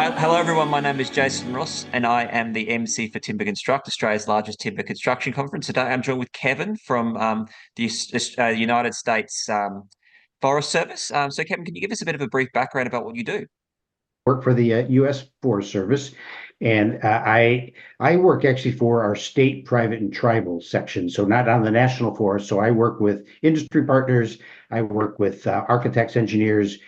Hello, everyone. My name is Jason Ross, and I am the MC for TimberConstruct, Australia's largest timber construction conference. Today, I'm joined with Kevin from the United States Forest Service. So, Kevin, can you give us a bit of a brief background about what you do? Work for the U.S. Forest Service, and I work actually for our state, private, and tribal section. So not on the national forest. So I work with industry partners. I work with architects, engineers.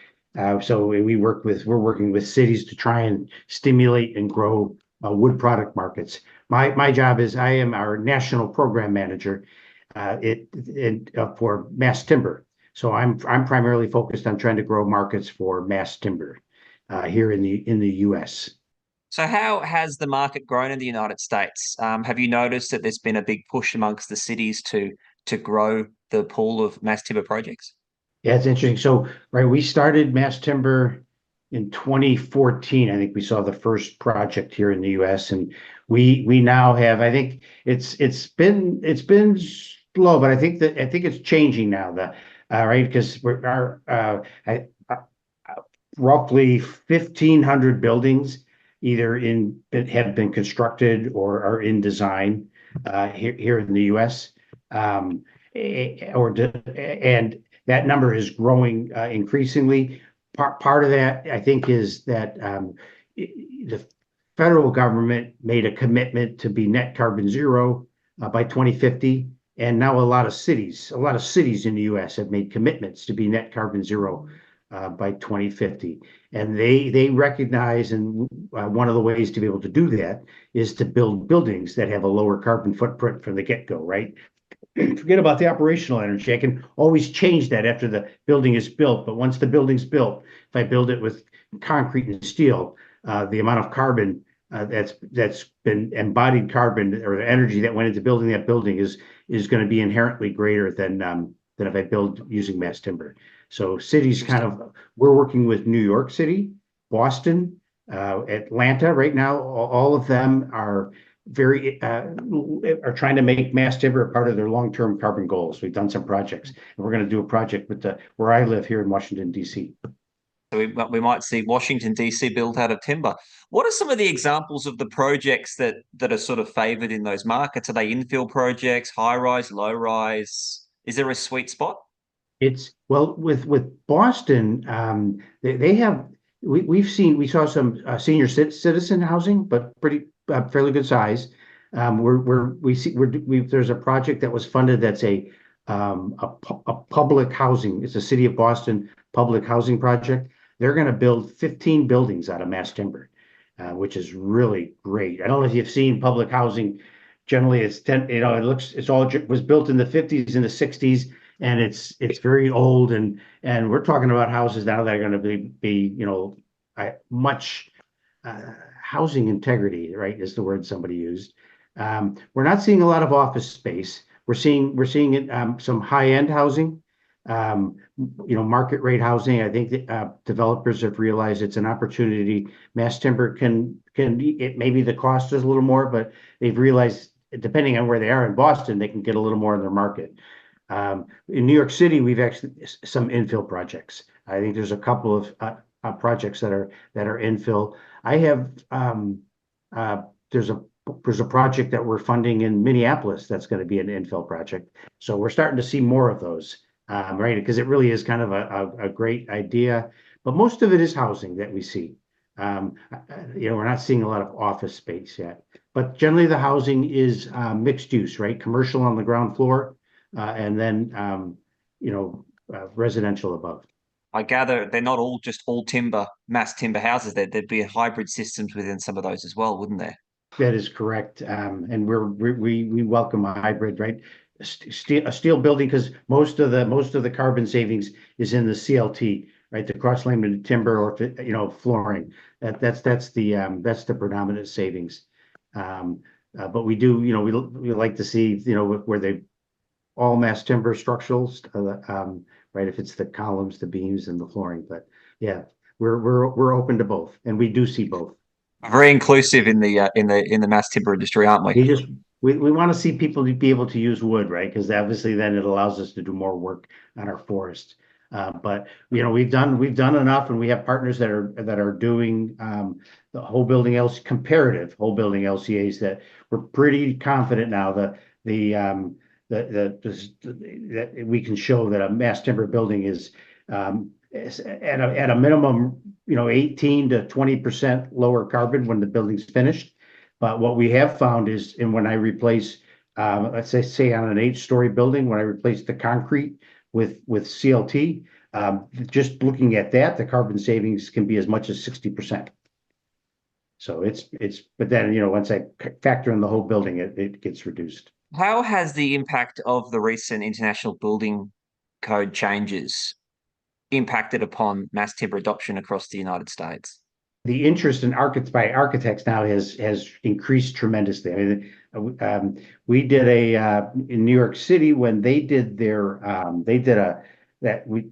So we're working with cities to try and stimulate and grow wood product markets. My job is I am our national program manager for mass timber. So I'm primarily focused on trying to grow markets for mass timber here in the U.S. So, how has the market grown in the United States? Have you noticed that there's been a big push amongst the cities to grow the pool of mass timber projects? Yeah, it's interesting. So, right, we started mass timber in 2014. I think we saw the first project here in the U.S. and we now have. I think it's been slow, but I think it's changing now. The right because we're our roughly 1,500 buildings either have been constructed or are in design here in the U.S. Um, and that number is growing increasingly. Part of that, I think, is that the federal government made a commitment to be net carbon zero by 2050. And now a lot of cities in the US have made commitments to be net carbon zero by 2050. And they recognize, and one of the ways to be able to do that is to build buildings that have a lower carbon footprint from the get-go, right? Forget about the operational energy. I can always change that after the building is built. But once the building's built, if I build it with concrete and steel, the amount of carbon that's been embodied carbon or the energy that went into building that building is going to be inherently greater than if I build using mass timber. So cities we're working with New York City, Boston, Atlanta right now. All of them are are trying to make mass timber a part of their long-term carbon goals. We've done some projects, and we're going to do a project with where I live here in Washington, D.C. So we might see Washington DC built out of timber. What are some of the examples of the projects that are sort of favored in those markets? Are they infill projects, high rise, low rise? Is there a sweet spot? It's well with Boston, they have we saw some senior citizen housing, but pretty fairly good size. There's a project that was funded that's a public housing. It's a city of Boston public housing project. They're going to build 15 buildings out of mass timber, which is really great. I don't know if you've seen public housing. Generally, it's 10. It's all was built in the 50s and the 60s, and it's very old. And we're talking about houses now that are going to be much housing integrity, right? Is the word somebody used. We're not seeing a lot of office space. We're seeing it some high end housing, market rate housing. I think that developers have realized it's an opportunity. Mass timber maybe the cost is a little more, but they've realized depending on where they are in Boston, they can get a little more in their market. In New York City, we've actually some infill projects. I think there's a couple of projects that are infill. I have there's a project that we're funding in Minneapolis that's going to be an infill project. So we're starting to see more of those, right? Because it really is kind of a great idea. But most of it is housing that we see. We're not seeing a lot of office space yet. But generally, the housing is mixed use, right? Commercial on the ground floor, and then residential above. I gather they're not all timber, mass timber houses. There'd be hybrid systems within some of those as well, wouldn't there? That is correct. And we welcome a hybrid, right? A steel building because most of the carbon savings is in the CLT, right? The cross-laminated timber or flooring. That's the predominant savings. But we do, we like to see, where they all mass timber structurals, right? If it's the columns, the beams, and the flooring. But yeah, we're open to both, and we do see both. Very inclusive in the mass timber industry, aren't we? We want to see people be able to use wood, right? Because obviously then it allows us to do more work on our forest. But we've done enough, and we have partners that are doing the whole building comparative whole building LCAs that we're pretty confident now that we can show that a mass timber building is at a minimum, 18 to 20% lower carbon when the building's finished. But what we have found is, and when I replace, let's say on an 8-story building, when I replace the concrete with CLT, just looking at that, the carbon savings can be as much as 60%. So but then, once I factor in the whole building, it gets reduced. How has the impact of the recent international building code changes impacted upon mass timber adoption across the United States? The interest in architects now has increased tremendously. I mean, we did in New York City when they did the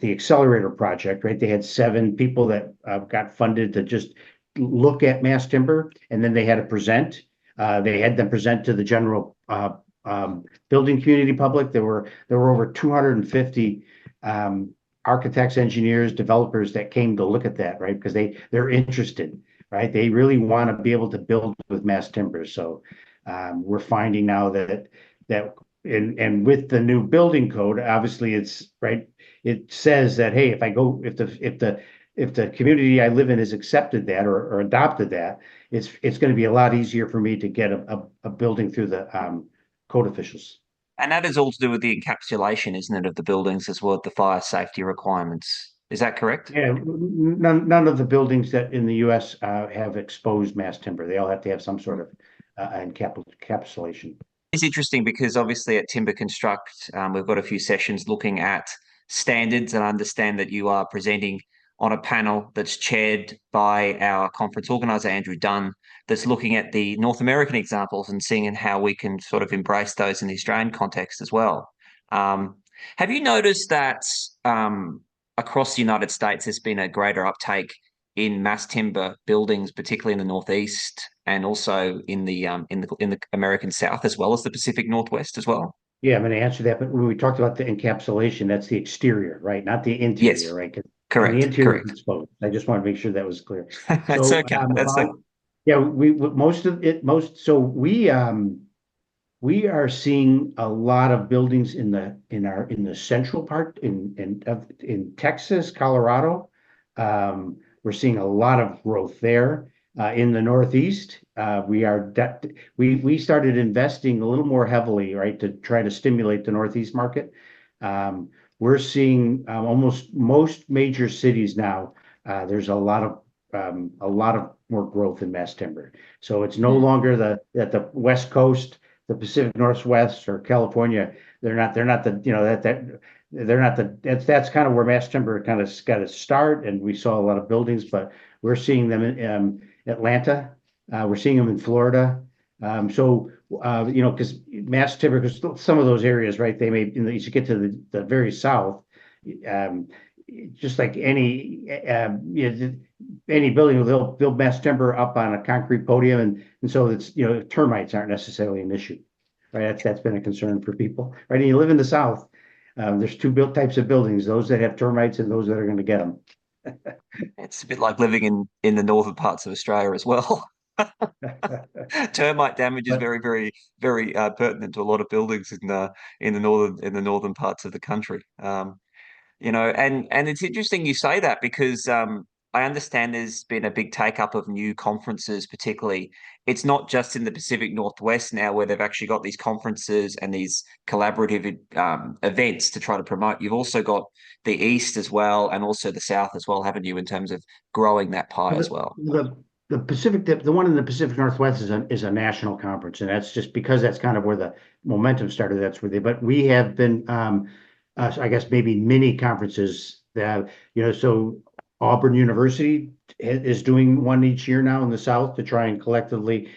accelerator project, right? They had 7 people that got funded to just look at mass timber, and then they had to present. They had them present to the general building community public. There were over 250 architects, engineers, developers that came to look at that, right? Because they're interested, right? They really want to be able to build with mass timber. So we're finding now that and with the new building code, obviously it's right. It says that, hey, if the community I live in has accepted that or adopted that, it's going to be a lot easier for me to get a building through the code officials. And that is all to do with the encapsulation, isn't it, of the buildings as well as the fire safety requirements. Is that correct? Yeah, none of the buildings that in the U.S. Have exposed mass timber. They all have to have some sort of encapsulation. It's interesting because obviously at TimberConstruct, we've got a few sessions looking at standards, and I understand that you are presenting on a panel that's chaired by our conference organizer, Andrew Dunn, that's looking at the North American examples and seeing how we can sort of embrace those in the Australian context as well. Have you noticed that across the United States, there's been a greater uptake in mass timber buildings, particularly in the Northeast and also in the American South, as well as the Pacific Northwest as well? Yeah, I'm going to answer that. But when we talked about the encapsulation, that's the exterior, right? Not the interior, Yes, right? And the correct, interior is correct. exposed. I just want to make sure that was clear. That's So okay. That's okay. yeah, we are seeing a lot of buildings in the central part in Texas, Colorado. We're seeing a lot of growth there. In the Northeast, we started investing a little more heavily, right, to try to stimulate the Northeast market. We're seeing almost most major cities now. There's a lot of more growth in mass timber. So it's no longer at the West Coast, the Pacific Northwest, or California. That's kind of where mass timber kind of got its start, and we saw a lot of buildings, but we're seeing them in Atlanta. We're seeing them in Florida. Because mass timber, because some of those areas, right, they may, as you get to the very south, just like any building, they'll build mass timber up on a concrete podium, and so it's termites aren't necessarily an issue, right? That's been a concern for people, right? And you live in the South, there's two types of buildings: those that have termites and those that are going to get them. It's a bit like living in the northern parts of Australia as well. Termite damage is But very, very, very pertinent to a lot of buildings in the northern parts of the country. And it's interesting you say that because I understand there's been a big take up of new conferences, particularly. It's not just in the Pacific Northwest now where they've actually got these conferences and these collaborative events to try to promote. You've also got the East as well, and also the South as well, haven't you, in terms of growing that pie as well? the Pacific, the one in the Pacific Northwest is a national conference, and that's just because that's kind of where the momentum started. That's where but we have been, I guess maybe mini conferences that, so Auburn University is doing one each year now in the South to try and collectively,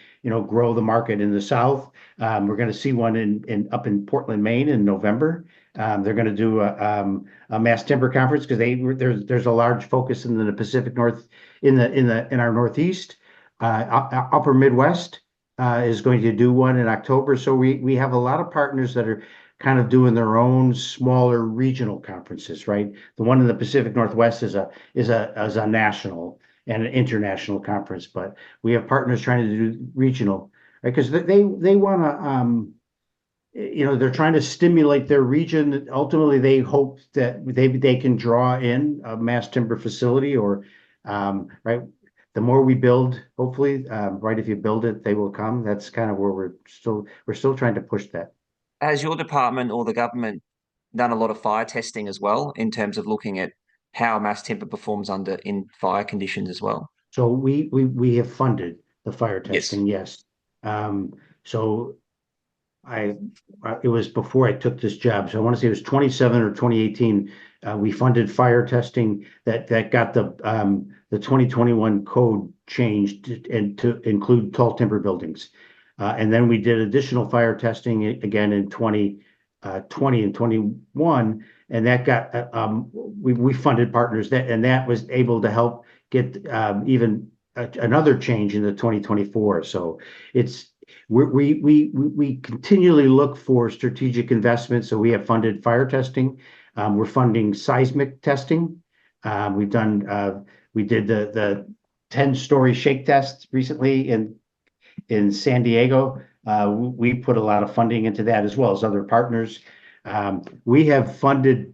grow the market in the South. We're going to see one up in Portland, Maine in November. They're going to do a mass timber conference because there's a large focus in the Pacific North in our Northeast. Upper Midwest is going to do one in October. So we have a lot of partners that are kind of doing their own smaller regional conferences, right? The one in the Pacific Northwest is a national and an international conference, but we have partners trying to do regional, right? Because they want to they're trying to stimulate their region. Ultimately, they hope that they can draw in a mass timber facility or right. The more we build, hopefully, right, if you build it, they will come. That's kind of where we're still trying to push that. Has your department or the government done a lot of fire testing as well in terms of looking at how mass timber performs under in fire conditions as well? So we have funded the fire Yes. testing, yes. So I, it was before I took this job, so I want to say it was 27 or 2018. We funded fire testing that got the 2021 code changed and to include tall timber buildings. And then we did additional fire testing again in 2020 and 21, and that got we funded partners that was able to help get even another change in the 2024. So it's we continually look for strategic investments. So we have funded fire testing. We're funding seismic testing. We've done we did the 10-story shake test recently in San Diego. We put a lot of funding into that as well as other partners. We have funded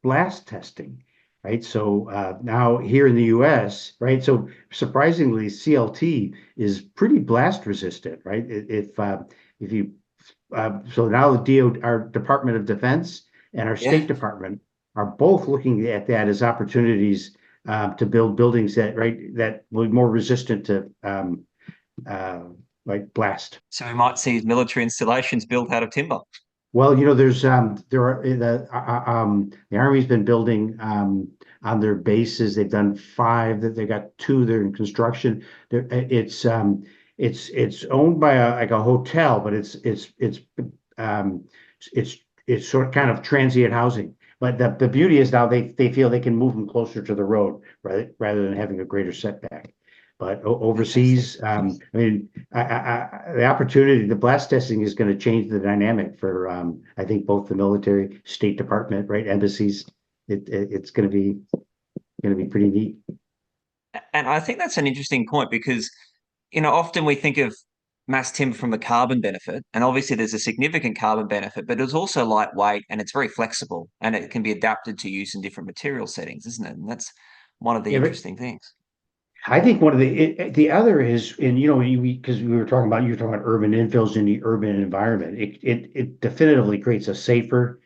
blast testing, right? So now here in the US, right? So surprisingly, CLT is pretty blast resistant, right? If you so now our Department of Defense and our Yeah. State Department are both looking at that as opportunities to build buildings that will be more resistant to uh, like blast. So we might see military installations built out of timber. Well, there are the Army's been building on their bases. They've done five. That they got two. They're in construction. It's owned by like a hotel, but um, it's it's sort of kind of transient housing. But the beauty is now they feel they can move them closer to the road rather than having a greater setback. But Fantastic. overseas, I mean, the opportunity, the blast testing is going to change the dynamic for, I think, both the military, State Department, right, embassies. It's going to be pretty neat. And I think that's an interesting point because, often we think of mass timber from the carbon benefit, and obviously there's a significant carbon benefit, but it's also lightweight and it's very flexible and it can be adapted to use in different material settings, isn't it? And that's one of the Yeah, but interesting things. I think one of the other is, and because we were talking about you were talking about urban infills in the urban environment. It definitively creates a safer,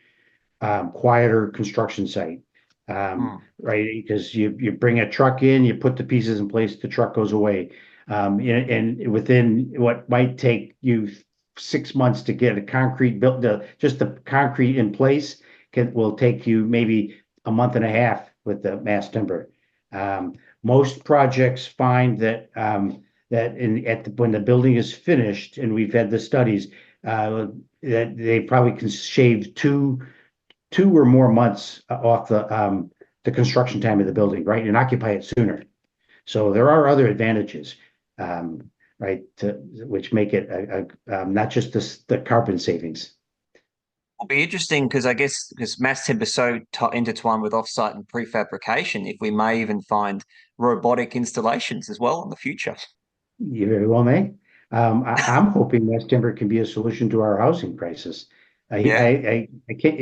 quieter construction site. Hmm. Right? Because you bring a truck in, you put the pieces in place, the truck goes away. And within what might take you 6 months to get a concrete built, just the concrete in place will take you maybe a month and a half with the mass timber. Most projects find that when the building is finished, and we've had the studies, that they probably can shave two or more months off the construction time of the building, right, and occupy it sooner. So there are other advantages, right, which make it not just the carbon savings. It'll be interesting because I guess because mass timber is so intertwined with offsite and prefabrication, if we may even find robotic installations as well in the future. You very well may. I'm hoping mass timber can be a solution to our housing crisis. Yeah. I can't,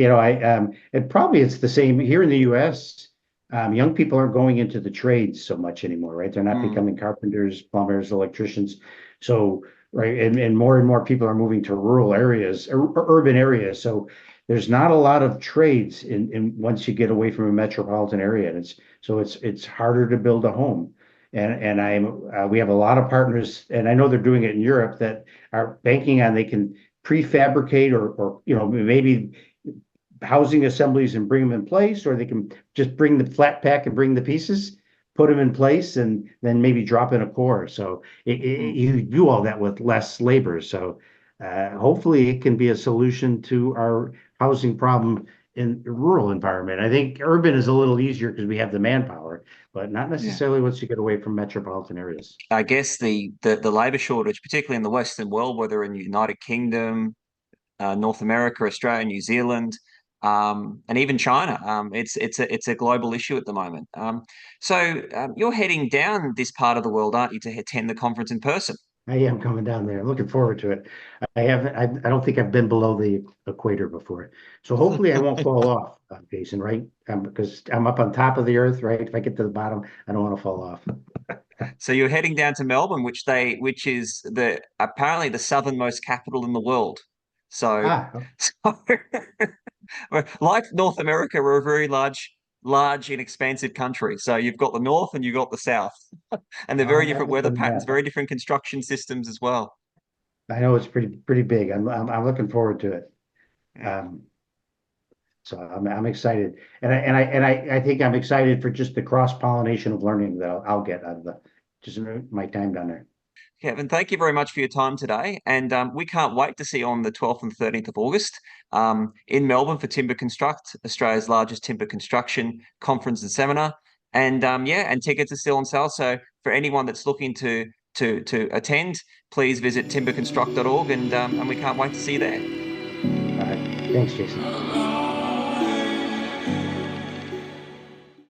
and probably it's the same here in the US. Young people aren't going into the trades so much anymore, right? They're not Mm. becoming carpenters, plumbers, electricians. So, right, and more people are moving to rural areas or urban areas. So there's not a lot of trades in once you get away from a metropolitan area. And it's harder to build a home. And we have a lot of partners, and I know they're doing it in Europe that are banking on they can prefabricate or maybe housing assemblies and bring them in place, or they can just bring the flat pack and bring the pieces, put them in place, and then maybe drop in a core. So Mm. you do all that with less labor. So hopefully it can be a solution to our housing problem in the rural environment. I think urban is a little easier because we have the manpower, but not Yeah. necessarily once you get away from metropolitan areas. I guess the labor shortage, particularly in the Western world, whether in the United Kingdom, North America, Australia, New Zealand, and even China. It's a global issue at the moment. You're heading down this part of the world, aren't you, to attend the conference in person? I am coming down there. I'm looking forward to it. I don't think I've been below the equator before. So hopefully I won't fall off, Jason, right? Because I'm up on top of the earth, right? If I get to the bottom, I don't want to fall off. So you're heading down to Melbourne, which is the apparently the southernmost capital in the world. So, Ah, so like North America, we're a very large and expansive country. So you've got the north and you've got the south, and they're very I'm different weather looking, patterns, very different construction systems as well. I know it's pretty big. I'm looking forward to it. Yeah. Um, so I'm excited, and I think I'm excited for just the cross pollination of learning that I'll get out of the just my time down there. Kevin, thank you very much for your time today. And we can't wait to see you on the 12th and 13th of August in Melbourne for Timber Construct, Australia's largest timber construction conference and seminar. And and tickets are still on sale. So for anyone that's looking to attend, please visit timberconstruct.org and we can't wait to see you there. All right, thanks, Jason.